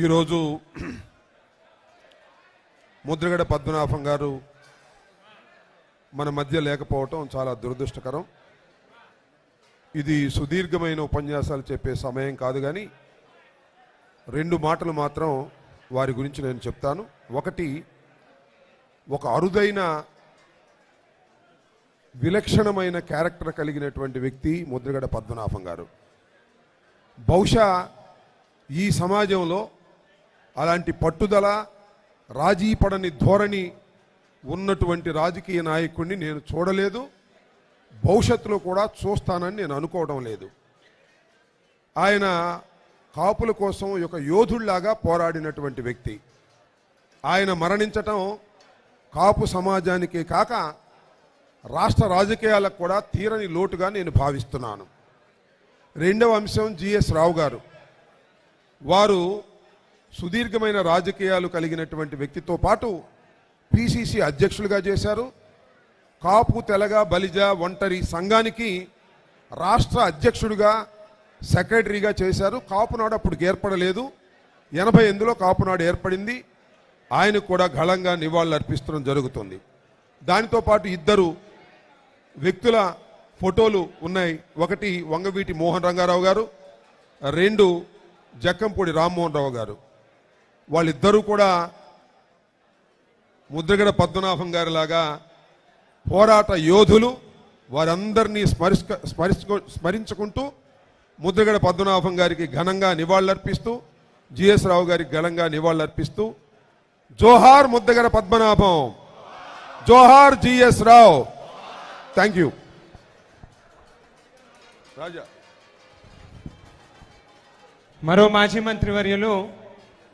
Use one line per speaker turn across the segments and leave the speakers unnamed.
ఈరోజు ముద్రగడ పద్మనాభం గారు మన మధ్య లేకపోవటం చాలా దురదృష్టకరం. ఇది సుదీర్ఘమైన ఉపన్యాసాలు చెప్పే సమయం కాదు, కానీ రెండు మాటలు మాత్రం వారి గురించి నేను చెప్తాను. ఒకటి, ఒక అరుదైన విలక్షణమైన క్యారెక్టర్ కలిగినటువంటి వ్యక్తి ముద్రగడ పద్మనాభం గారు. బహుశా ఈ సమాజంలో అలాంటి పట్టుదల, రాజీ పడని ధోరణి ఉన్నటువంటి రాజకీయ నాయకుడిని నేను చూడలేదు, భవిష్యత్తులో కూడా చూస్తానని నేను అనుకోవడం లేదు. ఆయన కాపుల కోసం ఒక యోధుళ్లాగా పోరాడినటువంటి వ్యక్తి. ఆయన మరణించటం కాపు సమాజానికే కాక రాష్ట్ర రాజకీయాలకు కూడా తీరని లోటుగా నేను భావిస్తున్నాను. రెండవ అంశం, జిఎస్ రావు గారు. వారు సుదీర్ఘమైన రాజకీయాలు కలిగినటువంటి వ్యక్తితో పాటు పిసిసి అధ్యక్షులుగా చేశారు. కాపు, తెలగ, బలిజ, ఒంటరి సంఘానికి రాష్ట్ర అధ్యక్షుడిగా, సెక్రటరీగా చేశారు. కాపునాడు అప్పుడు ఏర్పడలేదు, 88లో కాపునాడు ఏర్పడింది. ఆయనకు కూడా ఘనంగా నివాళులు అర్పిస్తడం జరుగుతుంది. దానితో పాటు ఇద్దరు వ్యక్తుల ఫోటోలు ఉన్నాయి. ఒకటి వంగవీటి మోహన్ రంగారావు గారు, రెండు జక్కంపూడి రామ్మోహన్ రావు గారు. వాళ్ళిద్దరూ కూడా ముద్రగడ పద్మనాభం గారి లాగా పోరాట యోధులు. వారందరినీ స్మరించుకుంటూ ముద్రగడ పద్మనాభం గారికి ఘనంగా నివాళులర్పిస్తూ, జిఎస్ రావు గారికి ఘనంగా నివాళులర్పిస్తూ, జోహార్ ముద్రగడ పద్మనాభం, జోహార్ G S Rao. Thank you. Raja.
మరో మాజీ మంత్రివర్యులు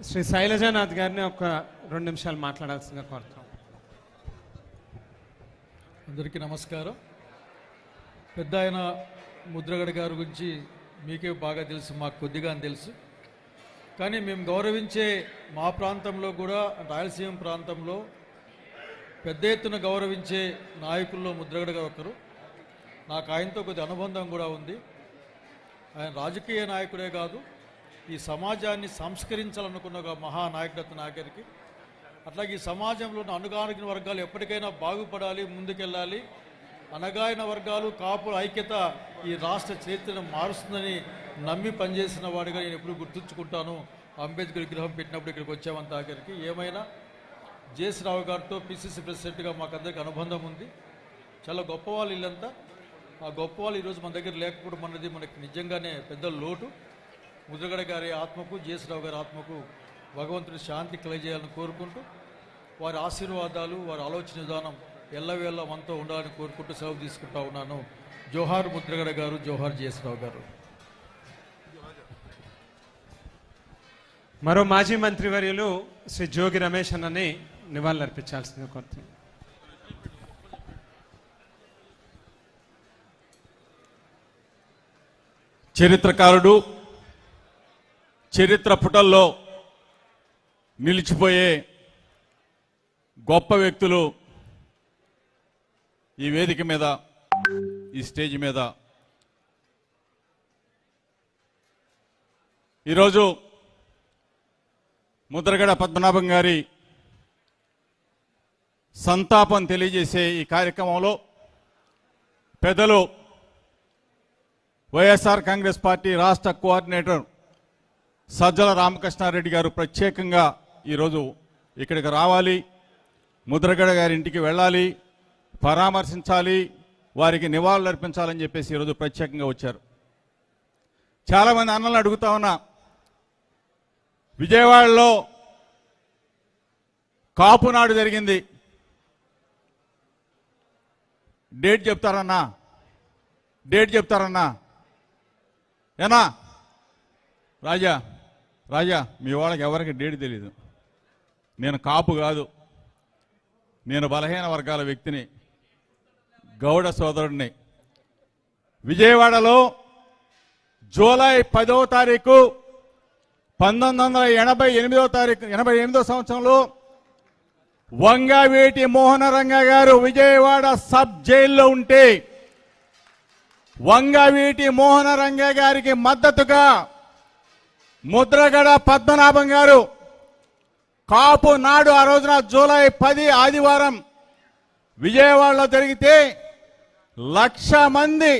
శ్రీ శైలజానాథ్ గారిని ఒక 2 నిమిషాలు మాట్లాడాల్సిందిగా కోరుతాం.
అందరికీ నమస్కారం. పెద్ద ఆయన ముద్రగడ గారి గురించి మీకే బాగా తెలుసు, మాకు కొద్దిగా తెలుసు. కానీ మేము గౌరవించే మా ప్రాంతంలో కూడా, రాయలసీమ ప్రాంతంలో పెద్ద ఎత్తున గౌరవించే నాయకుల్లో ముద్రగడ గారు ఒకరు. నాకు ఆయనతో కొద్ది అనుబంధం కూడా ఉంది. ఆయన రాజకీయ నాయకుడే కాదు, ఈ సమాజాన్ని సంస్కరించాలనుకున్న ఒక మహానాయకుడు నాయకుడికి. అట్లాగే ఈ సమాజంలో ఉన్న అణగారిన వర్గాలు ఎప్పటికైనా బాగుపడాలి, ముందుకెళ్ళాలి. అణగారిన వర్గాలు, కాపుల ఐక్యత ఈ రాష్ట్ర చరిత్రను మారుస్తుందని నమ్మి పనిచేసిన వాడిగా నేను ఎప్పుడు గుర్తుంచుకుంటాను. అంబేద్కర్ విగ్రహం పెట్టినప్పుడు ఇక్కడికి వచ్చామంత ఆఖరికి. ఏమైనా జేఎస్ రావు గారితో పిసిసి ప్రెసిడెంట్గా మాకందరికి అనుబంధం ఉంది. చాలా గొప్పవాళ్ళు వీళ్ళంతా. ఆ గొప్పవాళ్ళు ఈరోజు మన దగ్గర లేకపోవడం అన్నది మనకి నిజంగానే పెద్ద లోటు. ముద్రగడ గారి ఆత్మకు, జేఎస్ రావు గారి ఆత్మకు భగవంతుడి శాంతి కలగజేయాలని కోరుకుంటూ, వారి ఆశీర్వాదాలు, వారి ఆలోచన విధానం ఎల్లవేళ మనతో ఉండాలని కోరుకుంటూ సెలవు తీసుకుంటా ఉన్నాను. జోహార్ ముద్రగడ గారు, జోహార్ జేఎస్ రావు గారు.
మరో మాజీ మంత్రివర్యులు శ్రీ జోగి రమేష్ అన్నని నివాళులర్పించాల్సిందిగా కోరుతున్నాను.
చరిత్రకారుడు, చరిత్ర పుటల్లో నిలిచిపోయే గొప్ప వ్యక్తులు ఈ వేదిక మీద, ఈ స్టేజ్ మీద ఈరోజు ముద్రగడ పద్మనాభం గారి సంతాపం తెలియజేసే ఈ కార్యక్రమంలో పెద్దలు వైఎస్ఆర్ కాంగ్రెస్ పార్టీ రాష్ట్ర కోఆర్డినేటర్ సజ్జల రామకృష్ణారెడ్డి గారు ప్రత్యేకంగా ఈరోజు ఇక్కడికి రావాలి, ముద్రగడ గారి ఇంటికి వెళ్ళాలి, పరామర్శించాలి, వారికి నివాళులు అర్పించాలని చెప్పేసి ఈరోజు ప్రత్యేకంగా వచ్చారు. చాలామంది అన్నలు అడుగుతా ఉన్నా, విజయవాడలో కాపునాడు జరిగింది, డేట్ చెప్తారన్నా, డేట్ చెప్తారన్నా. ఏనా రాజా, రాజా మీ వాళ్ళకి ఎవరికి డేట్ తెలీదు. నేను కాపు కాదు, నేను బలహీన వర్గాల వ్యక్తిని, గౌడ సోదరుడిని. విజయవాడలో జూలై 10వ తారీఖు 1988 సంవత్సరంలో వంగవీటి మోహన రంగ గారు విజయవాడ సబ్ జైల్లో ఉంటే వంగవీటి మోహన రంగ గారికి మద్దతుగా ముద్రగడ పద్మనాభం గారు కాపు నాడు ఆ రోజున జూలై 10 ఆదివారం విజయవాడలో జరిగితే 1,00,000 మంది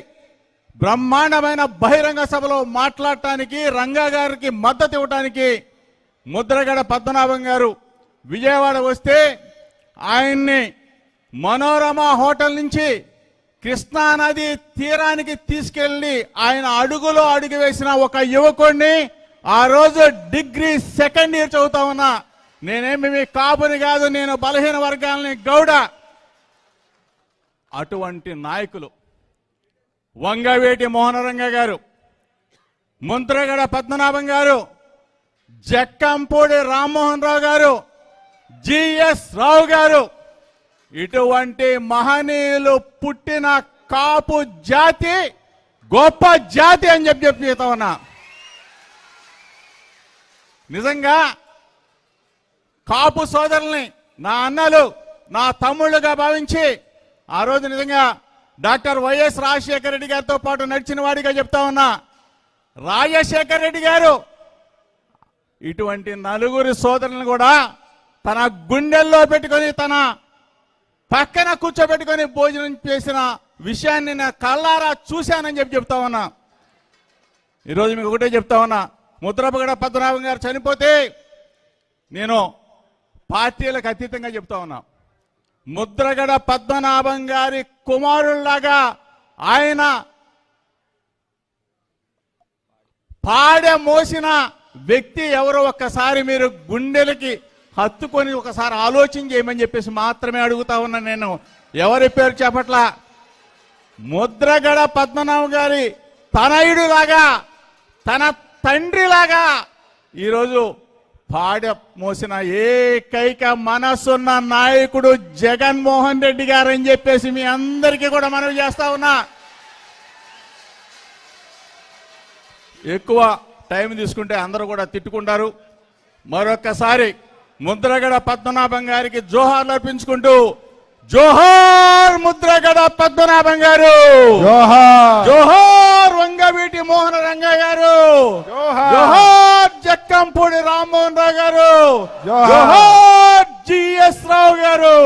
బ్రహ్మాండమైన బహిరంగ సభలో మాట్లాడటానికి రంగా గారికి మద్దతు ఇవ్వడానికి ముద్రగడ పద్మనాభం గారు విజయవాడ వస్తే ఆయన్ని మనోరమ హోటల్ నుంచి కృష్ణానది తీరానికి తీసుకెళ్లి ఆయన అడుగులో అడుగు వేసిన ఒక యువకుడిని ఆ రోజు డిగ్రీ 2nd ఇయర్ చదువుతా ఉన్నా. నేనేమి మీ కాపుని కాదు, నేను బలహీన వర్గాలని గౌడ. అటువంటి నాయకులు వంగవేటి మోహనరంగ గారు, ముద్రగడ పద్మనాభం గారు, జక్కంపూడి రామ్మోహన్ రావు గారు, జిఎస్ రావు గారు, ఇటువంటి మహనీయులు పుట్టిన కాపు జాతి గొప్ప జాతి అని చెప్తా ఉన్నా. నిజంగా కాపు సోదరుల్ని నా అన్నలు, నా తమ్ముళ్ళుగా భావించి ఆ రోజు నిజంగా డాక్టర్ వైఎస్ రాజశేఖర రెడ్డి గారితో పాటు నడిచిన వాడిగా చెప్తా ఉన్నా. రాజశేఖర రెడ్డి గారు ఇటువంటి నలుగురు సోదరులను కూడా తన గుండెల్లో పెట్టుకొని, తన పక్కన కూర్చోబెట్టుకొని భోజనం చేసిన విషయాన్ని నా కళ్ళారా చూశానని చెప్తా ఉన్నా. ఈరోజు మీకు ఒకటే చెప్తా ఉన్నా, ముద్రగడ పద్మనాభం గారు చనిపోతే నేను పార్టీలకు అతీతంగా చెప్తా ఉన్నా, ముద్రగడ పద్మనాభం గారి కుమారుల్లాగా ఆయన పాడె మోసిన వ్యక్తి ఎవరో ఒక్కసారి మీరు గుండెలకి హత్తుకొని ఒకసారి ఆలోచన చేయమని చెప్పేసి మాత్రమే అడుగుతా ఉన్నా. నేను ఎవరి పేరు చెప్పట్లా. ముద్రగడ పద్మనాభం గారి తనయుడులాగా, తన తండ్రిలాగా ఈరోజు పాడ మోసిన ఏకైక మనసున్న నాయకుడు జగన్మోహన్ రెడ్డి గారు అని చెప్పేసి మీ అందరికీ కూడా మనవి చేస్తా ఉన్నా. ఎక్కువ టైం తీసుకుంటే అందరూ కూడా తిట్టుకుంటారు. మరొక్కసారి ముద్రగడ పద్మనాభం గారికి జోహార్లు అర్పించుకుంటూ, జోహార్ ముద్రగడ పద్మనాభం గారు, జోహార్ వంగవీటి మోహన రంగ గారు, జోహార్ జక్కంపూడి రామ్మోహన్ రావు గారు, జోహార్ జిఎస్ రావు గారు.